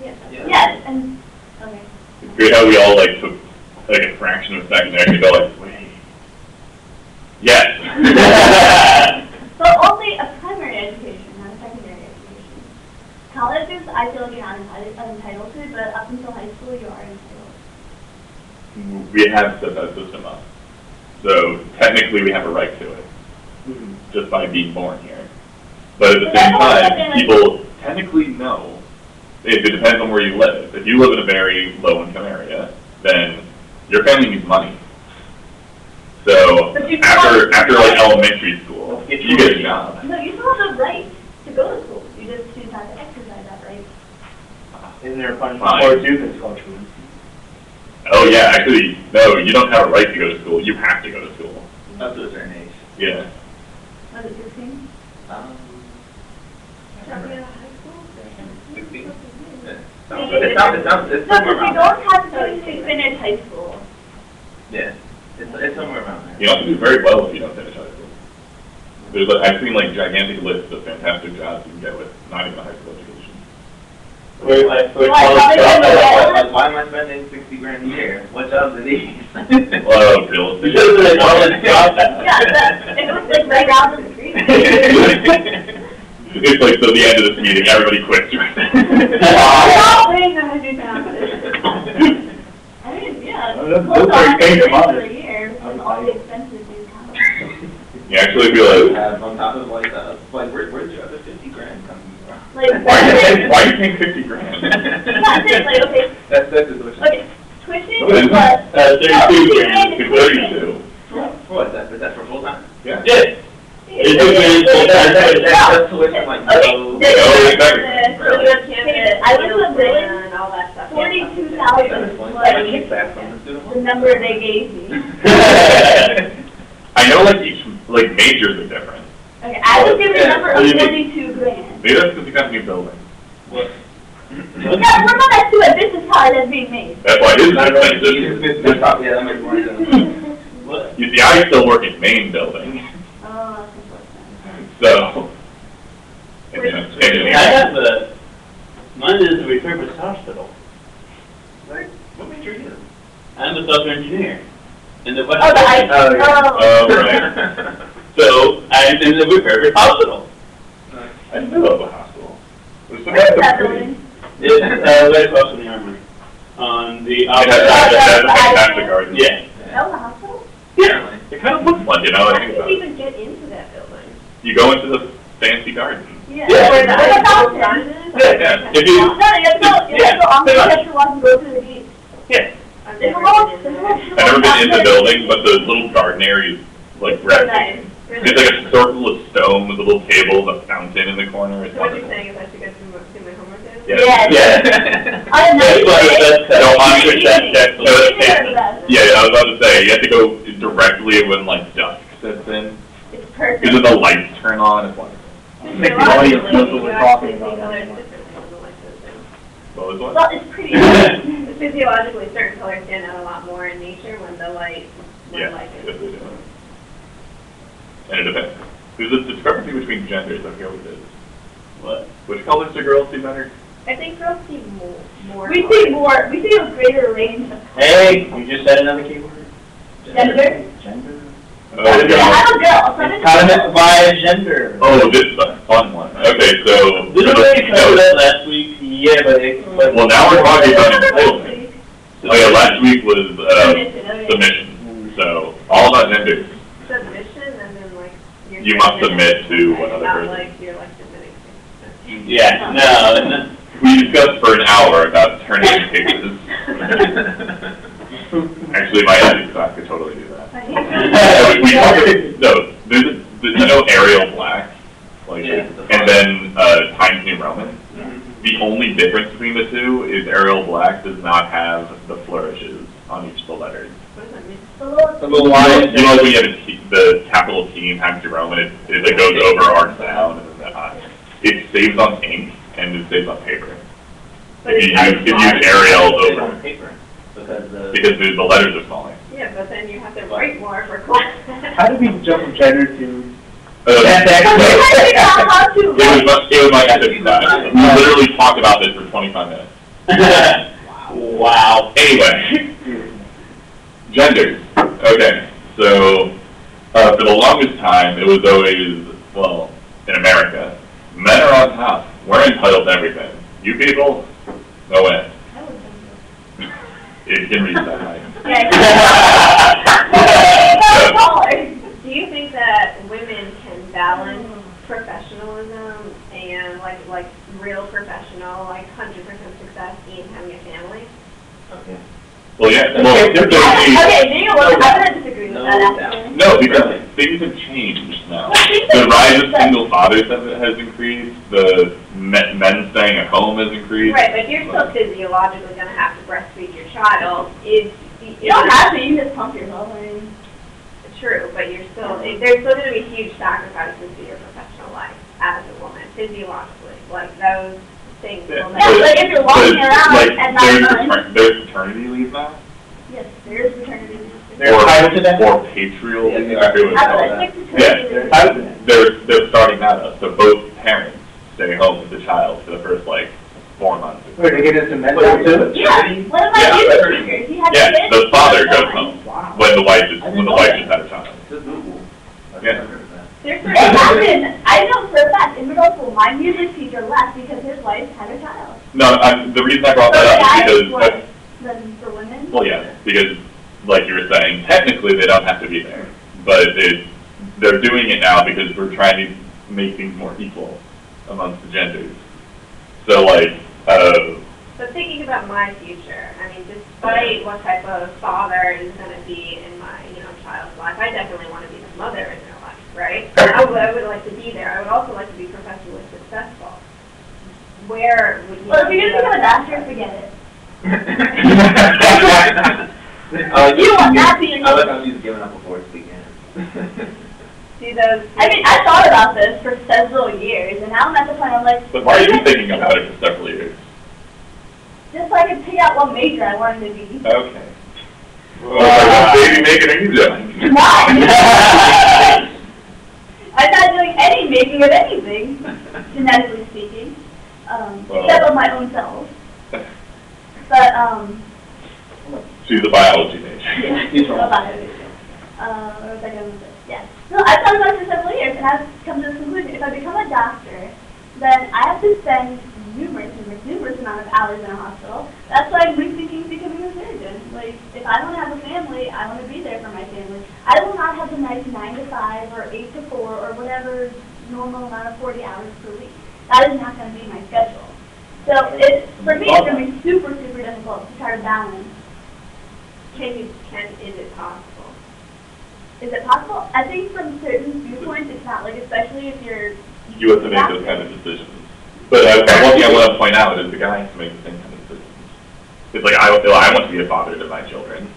Yes. Yeah. Yes, and, okay. It's great how we all like took like a fraction of a second there to go like, wait. Yes. But only a primary education, not a secondary education. Colleges, I feel like you're not entitled to, but up until high school, you are entitled. We have set that system up. So technically we have a right to it, just by being born here. But at the same time, people technically know. It depends on where you live. If you live in a very low-income area, then your family needs money. So after like elementary school, you get a job. No, you still have the right to go to school. You just choose not to exercise that right. Isn't there a punishment for it too? Because it's called truancy. Oh yeah, actually, no, you don't have a right to go to school. You have to go to school. Up to a certain age. Yeah. Was it 16? It No, sounds because somewhere you around don't have to finish high school. there. Yeah, it's somewhere around there. You don't have to do very well if you don't finish high school. There's I've seen like gigantic lists of fantastic jobs you can get with not even a high school education. Why am I spending $60,000 a year? What jobs are these? Well, real estate. Yeah, it was like right down the street. It's like so the end of this meeting, everybody quits. Stop paying $100,000. I mean, yeah. Those Close are on expensive $100,000 money. a year with all the expenses you count. You actually feel like, Have on top of like where's your other $50,000 coming from? Like, why are you paying $50,000? yeah, seriously, okay. That's the tuition. Okay, tuition Then, plus. 32 grand to 32. For what? That's tuition like no. I went to a village, and all that stuff. 42,000 was the number they gave me. I know like each like majors are different. Okay, I was given a number of 42 grand. Maybe that's because you got a new building. What? Yeah, remember that too, a business card that's being made. That's why his business. Yeah, that makes more sense. What? You see, I still work in main building, Oh, that's unfortunate. so. I have a, mine is a refurbished hospital. What major are you in? I'm a software engineer. In the West Oh, the Coast. oh. Right. So I'm in the refurbished hospital. I didn't know about the hospital. Was Where is that building? It's right across from the armory. On the It opposite has side. a fantastic garden. Yeah. That was a hospital? Yeah. It kind of looks like it now that I How think did about you it. even get into that building? You go into the fancy garden. Yeah. Yeah. Where the fountain is? Yeah. If you, No, you have to go, you have to go on the extra walk and go through the gate. yeah. I've There's a never little, been there's in a there. little. I've never been in the building, but the little garden area is like So breathtaking. nice. It's like a circle of stone with a little table, a fountain in the corner. It's So what you're wonderful. saying is I should go do my homework then? Yeah. Yeah. On a That's nice why day. that's No, I'm Evening. sure that, Evening are the best. yeah, I was about to say, you have to go directly when like dusk sets in, It's perfect. because then the lights turn on, it's wonderful. Make the audience knows what we're talking about. What was one? Well, it's pretty. Physiologically, certain colors stand out a lot more in nature when the light, Yeah, light yes, is. they do. And it depends. There's a discrepancy between genders, I forget what it is. What? Which colors do girls see better? I think girls see more. We see more, we see a greater range of Hey, you just said another keyword. gender. Gender. Oh, I'm yeah. a girl, so I'm Entitlement by gender. Oh, this is a fun one. Okay, so. Didn't we already cover that last week? Yeah, but Well, now we're talking about Remember entitlement. last Oh yeah, last week was Submission, okay. submission. So all about gender. Submission, and then like. you're You must submitting, submit to another not person. like you're like submitting to. Yeah, no. We discussed for an hour about turning in papers. Actually, my ethics class could totally do that. We talked about, no, there's you know Arial Black, like, Yeah. and then Times New Roman. The only difference between the two is Arial Black does not have the flourishes on each of the letters. What does that mean? the little You line. know when you have a T, the capital T in Times New Roman, it goes over our sound, and then it saves on ink and it saves on paper. But If you it's- use Arial over, on paper, because because the letters are smaller. Yeah, but then you have to write more for class. How did we jump from gender to? That's But actually, we had to figure out how to, it was my ethics class. We literally talked about this for 25 minutes. Wow. Anyway, genders. Okay, so for the longest time, it was always, well, in America, men are on top. We're entitled to everything. You people, no way. It can reach that high. Do you think that women can balance professionalism and like real professional, like 100% success in having a family? Okay. Well, yeah, well, Okay, you know what, I'm gonna disagree with that actually. no, because things have changed now. The rise of single fathers has increased. The men staying at home has increased. Right, but you're still physiologically going to have to breastfeed your child. You don't have to, you can just pump yourself, I mean. True, but you're still, there's still going to be huge sacrifices to your professional life as a woman, physiologically. Like those things Yeah. will Yeah, never. like if you're walking around like, at 9 months. there's paternity leave now, Yes, there is maternity leave. They're entitled to that? or patrial leave. Yeah, I forget what it's I called. would like Yeah, paternity leave. entitled to that. they're starting that up. So both parents stay home with the child for the first like 4 months. Wait, they get into men now too? Yeah, one of my Yeah. music teachers, he had Yeah, kids. the father he was goes fine. home Wow. when the wife just I didn't know just that. had a child. Yeah. There's It happened. I know for a fact in middle school, my music teacher left because his wife had a child. No, the reason I brought So that up guys, is because what, then for women? well, yeah, because like you were saying, technically they don't have to be there, but they're doing it now because we're trying to make things more equal amongst the genders. So like, But thinking about my future, I mean, despite what type of father is going to be in my, child's life, I definitely want to be the mother in their life, right? I would like to be there. also like to be professionally successful. Where would you? Well, if you're gonna become a doctor, forget it. You will not be I like how she's giving up before it's began. See those? I mean, I thought about this for several years, and now I'm at the point I'm like. But why are you thinking about it for several years? Just so I could pick out what major I wanted to be. Okay. Well, what baby making are you doing? No! I'm not doing any making of anything, genetically speaking, except of my own cells. But, She's a biology major. yeah, a biology. What was I going to say? Yeah. No, I've thought about it for several years, and I've come to this conclusion. If I become a doctor, then I have to spend numerous amount of hours in a hospital. That's why I'm rethinking becoming a surgeon. Like, if I want to have a family, I want to be there for my family. I will not have the nice 9 to 5 or 8 to 4 or whatever normal amount of 40 hours per week. That is not going to be my schedule. So for me, it's going to be super, super difficult to try to balance. Is it possible? Is it possible? I think from certain viewpoints, it's not. Like, especially if you're... You have to make those kind of decisions. But one thing I want to point out is the guy has to make the same kind of decisions. It's like, I want to be a father to my children,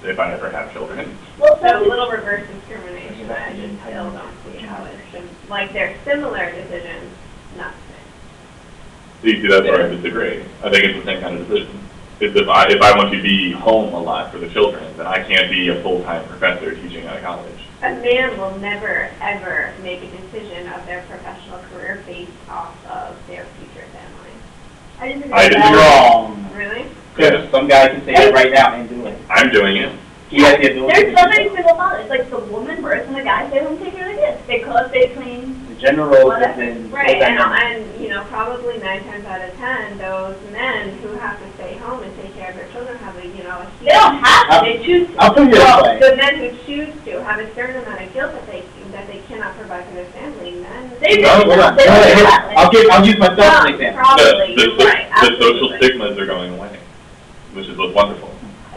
if I ever have children. Well, So a little reverse discrimination, I just still don't see how it's, like, they're similar decisions, not the same. See, that's where I disagree. I think it's the same kind of decision. It's if I want to be home a lot for the children, then I can't be a full-time professor teaching at a college. A man will never, ever make a decision of their professional career based off of their future family. I disagree. I disagree. Wrong. Really? Because some guy can say it right now and do it. I'm doing it. He has the ability There's so many single fathers. Like, the woman works and the guy stays home and takes care of the kids. They cook, they clean. The general role has been... Right, and you know, probably 9 times out of 10, those men who have to stay home and take care of their children have a, you know, a huge... They don't have to, they choose to. I'll put it this way. The men who choose to have a certain amount of guilt that they cannot provide for their family, men... They No, really hold on. don't. They don't do that. I'll use myself as an example. Probably, you're right, The social absolutely. stigmas are going away, which is what's wonderful.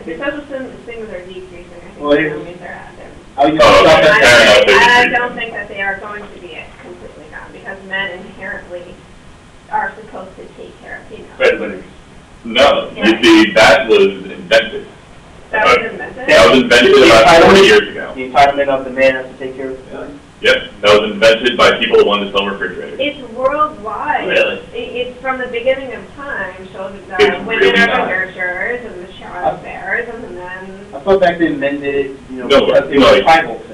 The social stigmas are decreasing, I think Well, the here's- families are at them. I'll use Oh, myself okay. as Fair enough. I decreasing. don't think that they are going to be completely gone, because men inherently are supposed to take care of females. Breadwinners. No, you see, that was invented. That was invented? That was invented about 40 years ago. The entitlement of the man has to take care of the family. Yep, that was invented by people who wanted to sell refrigerators. It's worldwide. Really? It's from the beginning of time, shows that It's women really are not. the nurturers and the child bearers and the men. I thought back then men did it, you know, No, because it no, was a like- tribal thing.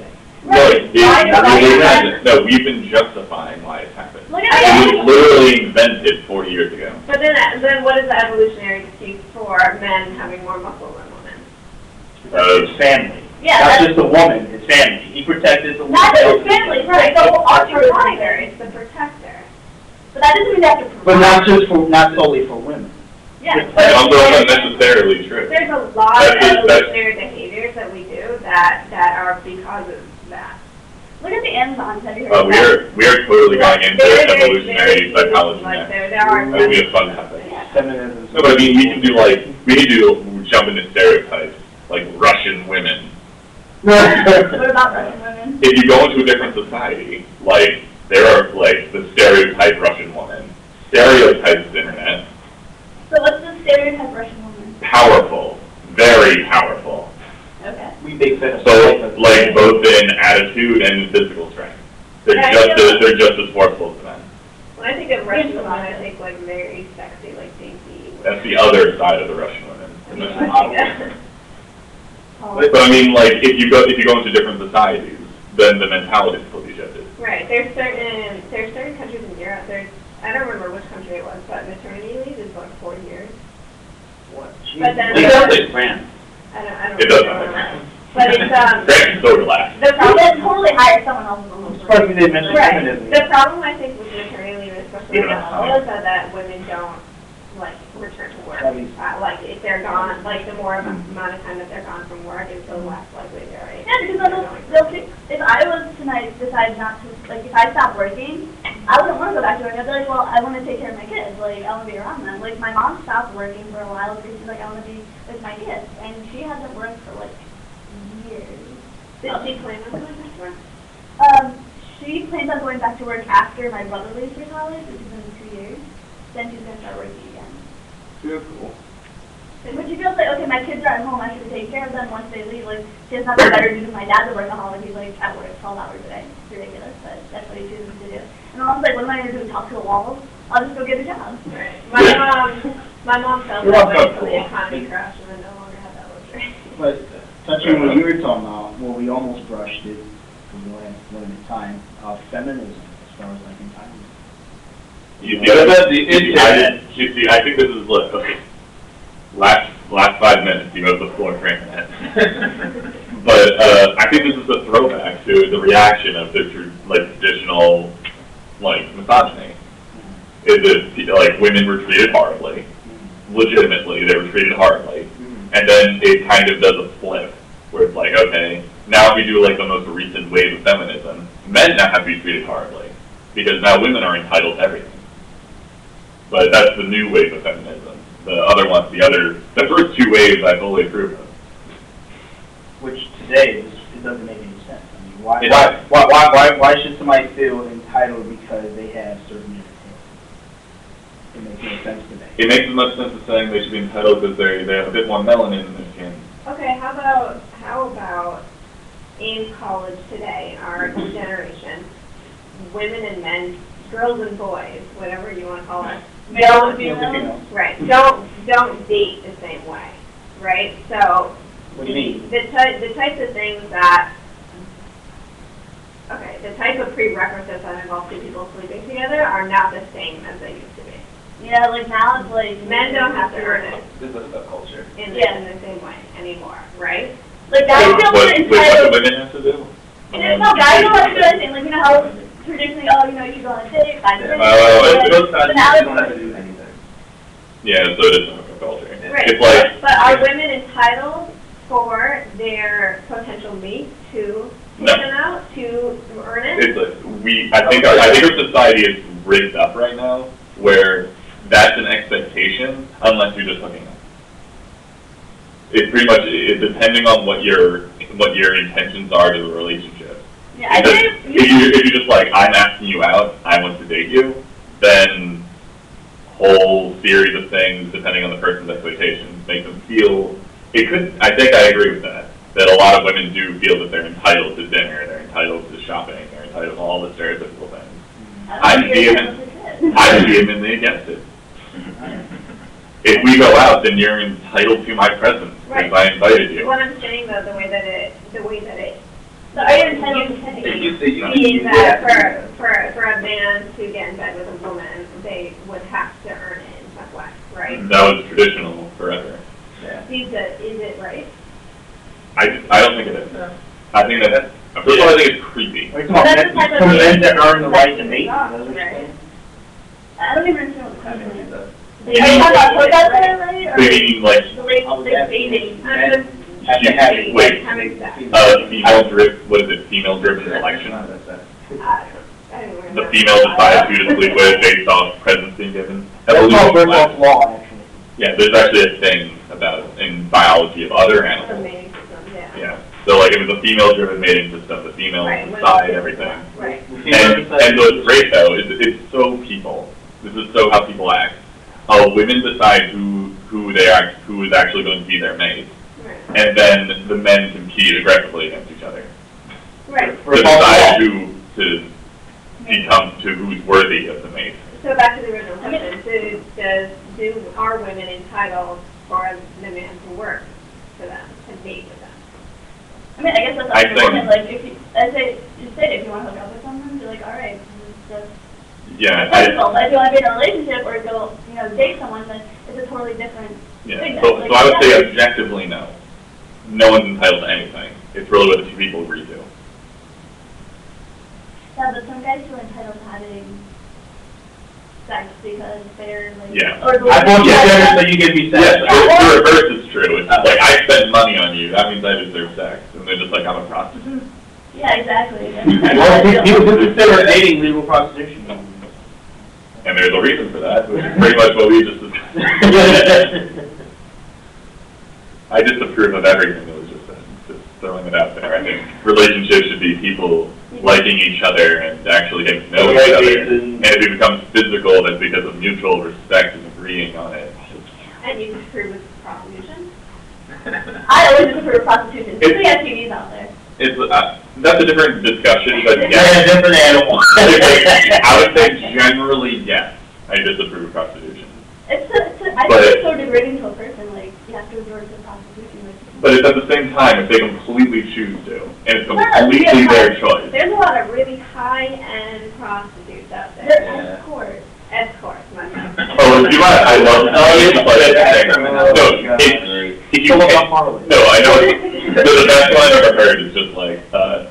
No, we've been justifying why it's happened. Look It at was literally invented 40 years ago. But then what is the evolutionary excuse for men having more muscle than women? It's family. Yeah, Not that's just the woman, it's family. He protected the woman. not just his family, right? The whole It's the archer provider, it's the protector. But that doesn't mean they have to provide. But not solely for women. Yeah. And also not necessarily true. There's a lot of That's- evolutionary behaviors that we do that are because of that. Look at the Amazons. Have you heard of that? We are totally going into Very, evolutionary very psychology like now. there are. That would be a fun topic. Yeah. Feminism. No, but I mean, we need to jump into stereotypes, like Russian women. What about Russian women? If you go into a different society, like, there are, like, the stereotype Russian woman, stereotypes internet, So what's the stereotype Russian woman? powerful, very powerful. Okay. We big fan of So, like, both in attitude and in physical strength. They're Yeah, just as forceful as men. When I think of Russian women, I think like very sexy, like dainty. That's the other side of the Russian women. Oh. But I mean, like, if you go into different societies, then the mentality will be shifted. Right. There's certain countries in Europe. I don't remember which country it was, but maternity leave is like 4 years. What? But then It sounds like France. I don't It does remember. sound like that. But it's France is so relaxed. the You problem. can totally hire someone else in the I'm home. surprised we didn't mention Right. feminism. The problem I think with maternity leave, especially Yeah. now, is that women don't like return to work. That means- Like if they're gone, like the more amount of time that they're gone from work, it's the less likely they're able. Yeah, because they'll pick, if I was tonight decide not to, like, if I stopped working, I wouldn't want to go back to work. I'd be like, well, I want to take care of my kids. Like, I want to be around them. Like, my mom stopped working for a while because she's like, I want to be with my kids. And she hasn't worked for, like, years. Did she plan on going back to work? she plans on going back to work after my brother leaves for college, which is in 2 years. Then she's going to start working again. Super cool. But she feels like, okay, my kids are at home, I should take care of them once they leave. Like, she has nothing better to do because my dad's a workaholic. He's like at work 12 hours a day. It's ridiculous, but that's what he chooses to do. And mom's like, what am I going to do? Talk to the walls? I'll just go get a job. Right. My mom felt that way until the economy crashed and then no longer had that luxury. But touching on what you were talking about, well, we almost brushed it for the last limited time, feminism, as far as like entitlement. You see, I think this is, look, okay. Last 5 minutes, you have the floor for a minute. But I think this is a throwback to the reaction of the traditional misogyny. Is it like women were treated horribly, legitimately they were treated horribly, and then it kind of does a flip where it's like, okay, now if we do like the most recent wave of feminism, men now have to be treated horribly because now women are entitled to everything. But that's the new wave of feminism. The other ones, the first 2 waves I fully approve of. Which today, it doesn't make any sense. I mean, why should somebody feel entitled because they have certain entertainment? It makes no sense to me. It makes as much sense as saying they should be entitled because they have a bit more melanin in their skin. Okay, how about in college today, our generation, women and men, girls and boys, whatever you want to call it, Male and female? right, don't date the same way, right? So What do you mean? the types of things that, okay, the type of prerequisites that involve 2 people sleeping together are not the same as they used to be. Yeah, like now it's like... Men don't have to earn it This is the culture. in the same way anymore, right? Like guys feel What do entitled... women have to do? No, guys don't have to do anything. Like, you know how traditionally, oh, you know, you go on a date, 5 minutes... Both sides but now don't have to do anything. Yeah, so it is a culture. Right, It's like, but are women entitled for their potential mate to take No. them out, to earn it? it's like I think our society is rigged up right now where that's an expectation unless you're just hooking up. It's pretty much depending on what your intentions are to the relationship. Yeah, I Because think if you're just like, I'm asking you out, I want to date you, then whole series of things, depending on the person's expectations, make them feel, I think I agree with that a lot of women do feel that they're entitled to dinner, they're entitled to shopping, they're entitled to all the stereotypical things. I'm vehemently against it. If we go out, then you're entitled to my presence because I invited you. What I'm saying though, the way that it, so are you entitled to pay? means that for a man to get in bed with a woman, they would have to earn it in some way, right? That was traditional forever. Yeah. Is it right? I don't think it is. I think that, first of all, I think it's creepy. Are you talking about men that earn the right to mate? Right. I don't even understand what the I question mean, is. the- Are you talking about hookups, right? Or Meaning like the dating? Men have to have it. Wait. Having sex. female-driven selection. I don't remember. The female decides who to sleep with based off presence being given. That's called Evolution Berthold's class. law, actually. Yeah, there's actually a thing about it in biology of other The animals. mating system, yeah. Yeah. So like it was a female-driven mating system. The females Right, decide everything. Right. And what's great though is it's so people. This is so how people act. Women decide who is actually going to be their mate, Right. and then the men compete aggressively against each other Right. to decide who's worthy of the mate. So back to the original question, are women entitled for the man to work for them, to mate with them? I mean, I guess that's I up to think- women. Like, if you, as I just said, if you want to hook up with someone, you're like, all right, this is just Yeah, physical. But if you want to be in a relationship or go, you know, date someone, then it's a totally different thing. yeah. then. So Like, I would say yeah. objectively no. No one's entitled to anything. It's really what the two people agree to. Yeah, but some guys feel entitled to having sex because they're like, Yeah. or the I bought you woman- dinner so you give me sex. Yes, the reverse is true. It's just like, I spend money on you, that means I deserve sex. And they're just like, I'm a prostitute. Yeah, exactly. Well, people do consider dating legal prostitution. And there's a reason for that, which is pretty much what we just discussed. I disapprove of everything that was just said, just throwing it out there. I think relationships should be people liking each other and actually getting to know each other. And if it becomes physical, that's because of mutual respect and agreeing on it. And you disapprove with prostitution? I always disapprove of prostitution. There's the STDs out there. It's, that's a different discussion, but Yeah, yes. different animal. I would say generally yes, I disapprove of prostitution. I think it's so degrading to a person, like, you have to resort to prostitution. Like, But it's at the same time, if they completely choose to, and it's completely their choice. There's a lot of really high-end prostitutes out there. they're escorts. Escorts, my God. Oh, do you want? I love Oh, yeah, but no, if you pay, no, I know. The best one I've ever heard is just like,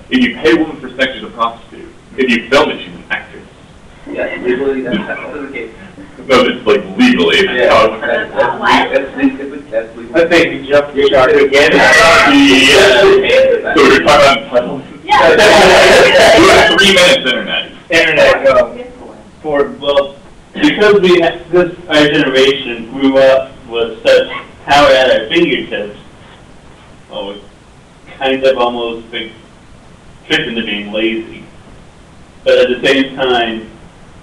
if you pay a woman for sex, she's a prostitute. If you film it, she's an actress. Yeah, legally, that's the case. No, it's like legally. It's how it works. That's legal. I think you jumped the shark again. Yeah. So we're talking about entitlement. Yeah. You have 3 minutes internet. Internet, go. Well, because our generation grew up with such power at our fingertips, well, we're kind of almost been tricked into being lazy. But at the same time,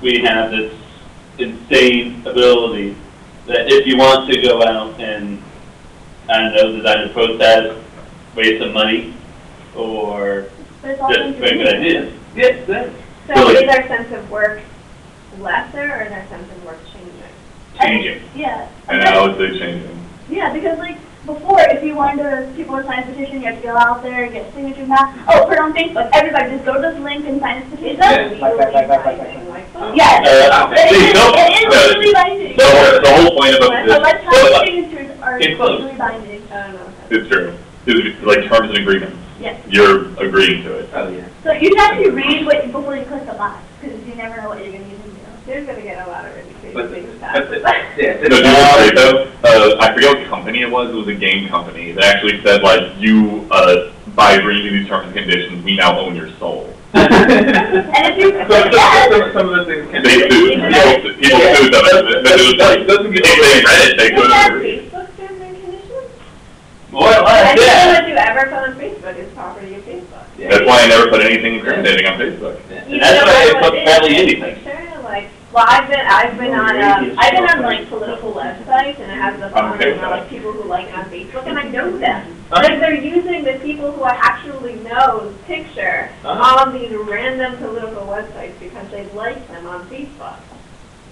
we have this insane ability that if you want to go out and, I don't know, design a protest, waste some money, or But it's all just make good ideas. Yes, that. So is our sense of work lesser, or is our sense of work changing? Changing. Yeah. And I would say changing. Yeah, because like before, if you wanted to people to sign a petition, you had to go out there and get signatures. Now, put it on Facebook. Everybody just go to this link and sign this petition. Yes. Yes. See, It is legally binding. The whole point about this, Electronic signatures are legally binding. I don't know. it's true. It's like terms and agreements. Yes. You're agreeing to it. Oh, yeah. So you should actually read what before you click the box, because you never know what you're going to use it to. There's going to get a lot of really But crazy things yeah, No, do you know though? I forget what company it was. It was a game company that actually said like, you by agreeing to these terms and conditions, we now own your soul. And if you some of the things can They sued. People sued them. If they read it, they Is that could. Facebook terms and conditions? More or less, Anything yeah. that you ever put on Facebook is property of Facebook. That's why I never put anything incriminating on Facebook. And that's why I put barely anything. Like, well, I've been on like political websites, and it has the following like people who like on Facebook, and I know them. Like they're using the people who I actually know's picture on these random political websites because they like them on Facebook.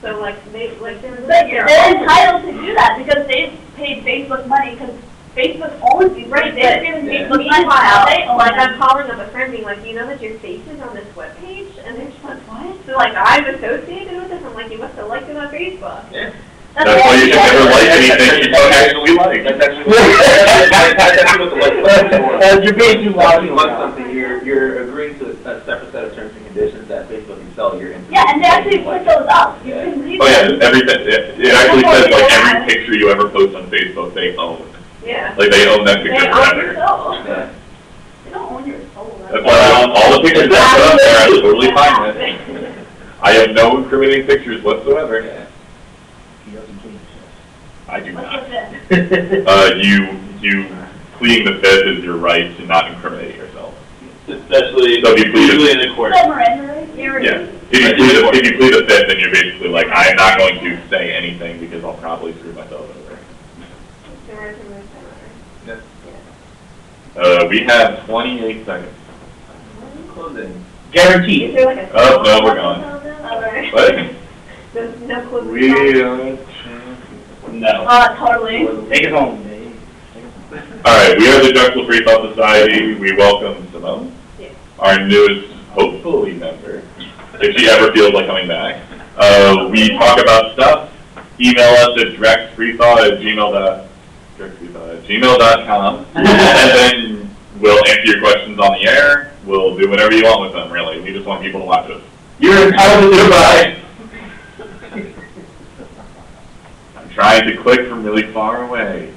So like they're entitled to do that because they've paid Facebook money because Facebook owns these, right? They've given Facebook money. Meanwhile, like I'm calling up a friend being like, do you know that your face is on this webpage? And they're just like, what? So like I'm associated with this. I'm like, you must have liked it on Facebook. Yeah. That's why you should never like anything you don't actually like. That's actually what the You're being too loud. If you like something, you're agreeing to a separate set of terms and conditions that Facebook can sell your information. Yeah, and they actually put those up. You can read Oh yeah, them. everything. It actually says like every picture you ever post on Facebook, they own. Yeah. Like they own that picture They own your forever. soul. Yeah. They don't own your soul. That's why all the pictures that I put up there, I'm totally fine with. I have no incriminating pictures whatsoever. Yeah. I do What's not. with it? You pleading the fifth is your right to not incriminate yourself. Especially So if you plead usually in the court. Is that Miranda, right? Yeah. If you plead the fifth, then you're basically like, I am not going to say anything because I'll probably screw myself over. We have 28 seconds. Closing. Guaranteed. Is there like a Oh, no, we're gone. Alright. What? There's no closing. We are... No. Totally. Take it home, baby. Alright, we are the Drexel Freethought Society. We welcome Simone, Yeah. our newest, hopefully, member, if she ever feels like coming back. We talk about stuff. Email us at drexfreethought@gmail.com, and then we'll answer your questions on the air. We'll do whatever you want with them, really. We just want people to watch us. You're entitled to goodbye. I'm trying to click from really far away.